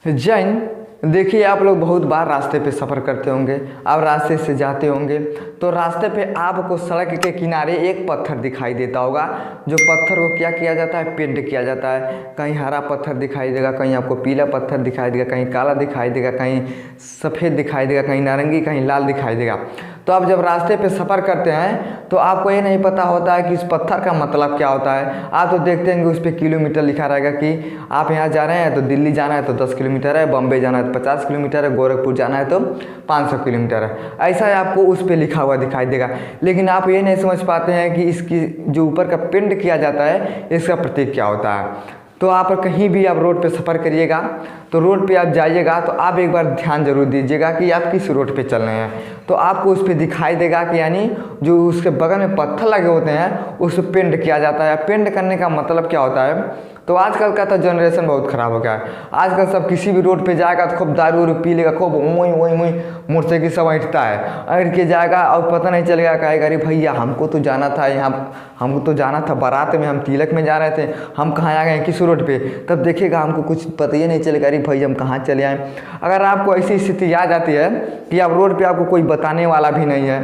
जैन देखिए, आप लोग बहुत बार रास्ते पे सफ़र करते होंगे, आप रास्ते से जाते होंगे तो रास्ते पे आपको सड़क के किनारे एक पत्थर दिखाई देता होगा। जो पत्थर को क्या किया जाता है, पेंट किया जाता है। कहीं हरा पत्थर दिखाई देगा, कहीं आपको पीला पत्थर दिखाई देगा, कहीं काला दिखाई देगा, कहीं सफ़ेद दिखाई देगा, कहीं नारंगी, कहीं लाल दिखाई देगा। तो आप जब रास्ते पे सफ़र करते हैं तो आपको ये नहीं पता होता है कि इस पत्थर का मतलब क्या होता है। आप तो देखते हैं कि उस पर किलोमीटर लिखा रहेगा कि आप यहाँ जा रहे हैं तो दिल्ली जाना है तो 10 किलोमीटर है, बम्बई जाना है तो 50 किलोमीटर है, गोरखपुर जाना है तो 500 किलोमीटर है। ऐसा आपको उस पर लिखा हुआ दिखाई देगा। लेकिन आप ये नहीं समझ पाते हैं कि इसकी जो ऊपर का पेंट किया जाता है इसका प्रतीक क्या होता है। तो आप कहीं भी आप रोड पे सफ़र करिएगा तो रोड पे आप जाइएगा तो आप एक बार ध्यान जरूर दीजिएगा कि आप किस रोड पे चल रहे हैं। तो आपको उस पर दिखाई देगा कि यानी जो उसके बगल में पत्थर लगे होते हैं उस पर पेंट किया जाता है। पेंट करने का मतलब क्या होता है, तो आजकल का तो जनरेशन बहुत ख़राब हो गया है। आजकल सब किसी भी रोड पे जाएगा तो खूब दारू वारू पी लेगा, खूब वहीं मोटरसाइकिल सब ऐंठता है, ऐंठ के जाएगा और पता नहीं चलेगा, कहेगा अरे भैया हमको तो जाना था यहाँ, हमको तो जाना था बारात में, हम तिलक में जा रहे थे, हम कहाँ आ गए किस रोड पे। तब देखेगा हमको कुछ पता ही नहीं चलेगा, अरे भैया हम कहाँ चले आए। अगर आपको ऐसी स्थिति आ जाती है कि आप रोड पर आपको कोई बताने वाला भी नहीं है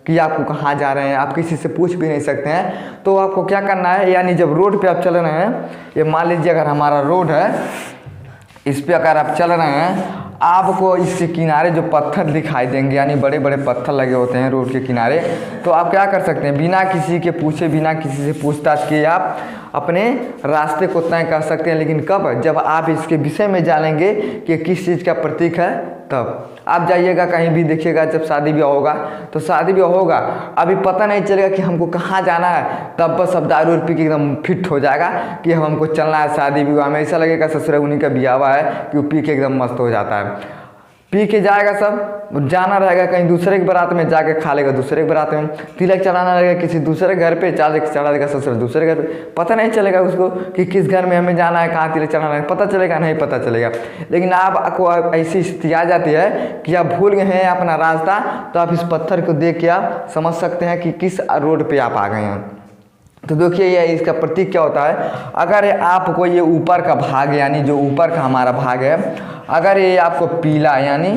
कि आपको कहाँ जा रहे हैं, आप किसी से पूछ भी नहीं सकते हैं, तो आपको क्या करना है, यानी जब रोड पे आप चल रहे हैं, ये मान लीजिए अगर हमारा रोड है, इस पे अगर आप चल रहे हैं, आपको इसके किनारे जो पत्थर दिखाई देंगे, यानी बड़े बड़े पत्थर लगे होते हैं रोड के किनारे, तो आप क्या कर सकते हैं, बिना किसी के पूछे, बिना किसी से पूछताछ किए आप अपने रास्ते को तय कर सकते हैं। लेकिन कब, जब आप इसके विषय में जानेंगे कि किस चीज़ का प्रतीक है, तब आप जाइएगा कहीं भी देखिएगा, जब शादी ब्याह होगा तो शादी ब्याह होगा, अभी पता नहीं चलेगा कि हमको कहाँ जाना है, तब बस सब दारू पी के एकदम फिट हो जाएगा कि हमको चलना है शादी ब्याह में। ऐसा लगेगा ससुर उन्हीं का ब्याह हुआ है कि वो पी के एकदम मस्त हो जाता है, पी के जाएगा, सब जाना रहेगा कहीं दूसरे के बारात में, जाके खा लेगा दूसरे के बारात में, तिलक चढ़ाना रहेगा किसी दूसरे घर पे, चढ़ा देगा ससुर दूसरे घर पे, पता नहीं चलेगा उसको कि किस घर में हमें जाना है, कहाँ तिलक चढ़ाना है, पता चलेगा नहीं पता चलेगा। लेकिन आपको ऐसी स्थिति आ जाती है कि आप भूल गए हैं अपना रास्ता, तो आप इस पत्थर को देख के आप समझ सकते हैं कि किस रोड पर आप आ गए हैं। तो देखिए ये इसका प्रतीक क्या होता है, अगर आपको ये ऊपर का भाग, यानी जो ऊपर का हमारा भाग है, अगर ये आपको पीला यानी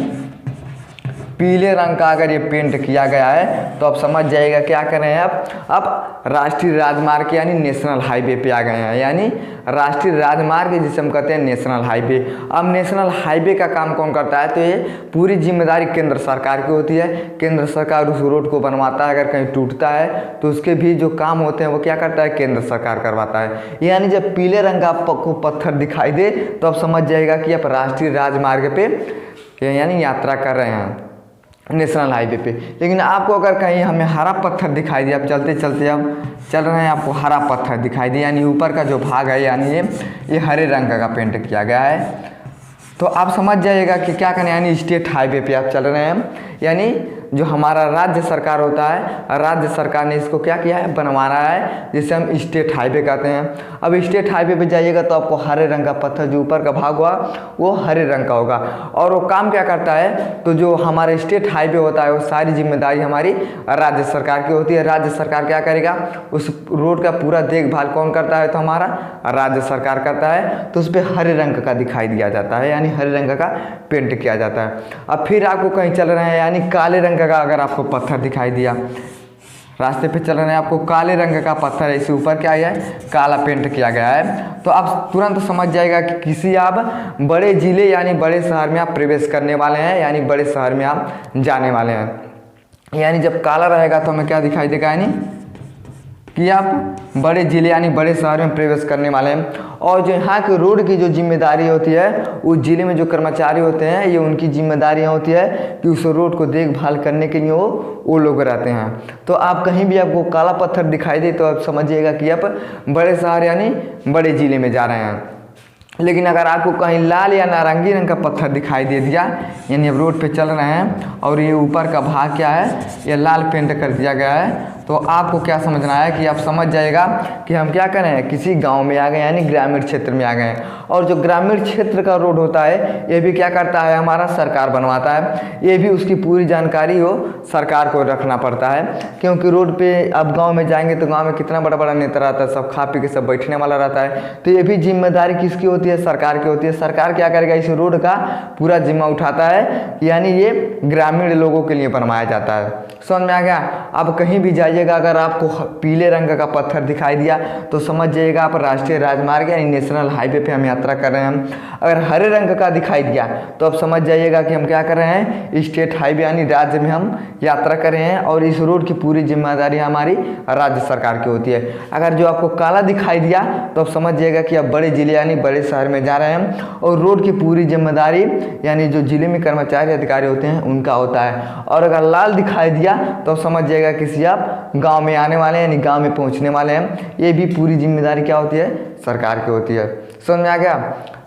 पीले रंग का अगर ये पेंट किया गया है तो आप समझ जाइएगा क्या कर रहे हैं आप राष्ट्रीय राजमार्ग यानी नेशनल हाईवे पे आ गए हैं। यानी राष्ट्रीय राजमार्ग जिसे हम कहते हैं नेशनल हाईवे। अब नेशनल हाईवे का काम कौन करता है, तो ये पूरी जिम्मेदारी केंद्र सरकार की होती है। केंद्र सरकार उस रोड को बनवाता है, अगर कहीं टूटता है तो उसके भी जो काम होते हैं वो क्या करता है, केंद्र सरकार करवाता है। यानी जब पीले रंग का आपको पत्थर दिखाई दे तो आप समझ जाइएगा कि आप राष्ट्रीय राजमार्ग पे यानी यात्रा कर रहे हैं, नेशनल हाईवे पे। लेकिन आपको अगर कहीं हमें हरा पत्थर दिखाई दिया, आप चलते चलते अब चल रहे हैं, आपको हरा पत्थर दिखाई दिया, यानी ऊपर का जो भाग है यानी ये हरे रंग का पेंट किया गया है, तो आप समझ जाइएगा कि क्या करें, यानी स्टेट हाईवे पे आप चल रहे हैं। यानी जो हमारा राज्य सरकार होता है, राज्य सरकार ने इसको क्या किया है, बनवाना है, जिसे हम स्टेट हाईवे कहते हैं। अब स्टेट हाईवे पे जाइएगा तो आपको हरे रंग का पत्थर जो ऊपर का भाग हुआ वो हरे रंग का होगा। और वो काम क्या करता है, तो जो हमारा स्टेट हाईवे होता है वो सारी जिम्मेदारी हमारी राज्य सरकार की होती है। राज्य सरकार क्या करेगा, उस रोड का पूरा देखभाल कौन करता है, तो हमारा राज्य सरकार करता है। तो उस पर हरे रंग का दिखाई दिया जाता है, यानी हरे रंग का पेंट किया जाता है। अब फिर आपको कहीं चल रहे हैं, यानी काले रंग का अगर आपको पत्थर दिखाई दिया, रास्ते पे चल रहे हैं, आपको काले रंग का पत्थर इसे ऊपर क्या है, काला पेंट किया गया है, तो आप तुरंत समझ जाएगा कि किसी आप बड़े जिले यानी बड़े शहर में आप प्रवेश करने वाले हैं, यानी बड़े शहर में आप जाने वाले हैं। यानी जब काला रहेगा तो हमें क्या दिखाई देगा, यानी कि आप बड़े जिले यानी बड़े शहर में प्रवेश करने वाले हैं। और जो यहाँ के रोड की जो जिम्मेदारी होती है, उस जिले में जो कर्मचारी होते हैं, ये उनकी जिम्मेदारियाँ होती है कि उस रोड को देखभाल करने के लिए वो लोग रहते हैं। तो आप कहीं भी आपको काला पत्थर दिखाई दे तो आप समझिएगा कि आप बड़े शहर यानी बड़े जिले में जा रहे हैं। लेकिन अगर आपको कहीं लाल या नारंगी रंग का पत्थर दिखाई दे दिया, यानी अब रोड पे चल रहे हैं और ये ऊपर का भाग क्या है, ये लाल पेंट कर दिया गया है, तो आपको क्या समझना है कि आप समझ जाएगा कि हम क्या करें, किसी गांव में आ गए यानी ग्रामीण क्षेत्र में आ गए। और जो ग्रामीण क्षेत्र का रोड होता है ये भी क्या करता है, हमारा सरकार बनवाता है। ये भी उसकी पूरी जानकारी हो सरकार को रखना पड़ता है, क्योंकि रोड पे अब गांव में जाएंगे तो गांव में कितना बड़ा बड़ा नेता रहता है, सब खा पी के सब बैठने वाला रहता है। तो ये भी जिम्मेदारी किसकी होती है, सरकार की होती है। सरकार क्या करेगा, इस रोड का पूरा जिम्मा उठाता है, यानी ये ग्रामीण लोगों के लिए बनवाया जाता है। समझ में आ गया। अब कहीं भी जाइएगा अगर आपको पीले रंग का पत्थर दिखाई दिया तो समझ जाइएगा आप राष्ट्रीय राजमार्ग यानी नेशनल हाईवे पे हम यात्रा कर रहे हैं। अगर हरे रंग का दिखाई दिया तो अब समझ जाइएगा कि हम क्या कर रहे हैं, स्टेट हाईवे यानी राज्य में हम यात्रा कर रहे हैं और इस रोड की पूरी जिम्मेदारी हमारी राज्य सरकार की होती है। अगर जो आपको काला दिखाई दिया तो अब समझ जाइएगा कि आप बड़े जिले यानी बड़े शहर में जा रहे हैं और रोड की पूरी जिम्मेदारी यानी जो जिले में कर्मचारी अधिकारी होते हैं उनका होता है। और अगर लाल दिखाई दिया तो समझ जाएगा किसी आप गांव में आने वाले हैं यानी गांव में पहुंचने वाले हैं। ये भी पूरी जिम्मेदारी क्या होती है, सरकार की होती है। समझ में आ गया।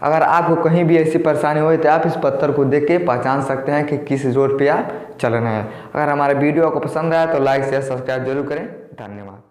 अगर आपको कहीं भी ऐसी परेशानी हो तो आप इस पत्थर को देख के पहचान सकते हैं कि किस रोड पे आप चल रहे हैं। अगर हमारे वीडियो आपको पसंद आया तो लाइक शेयर सब्सक्राइब जरूर करें। धन्यवाद।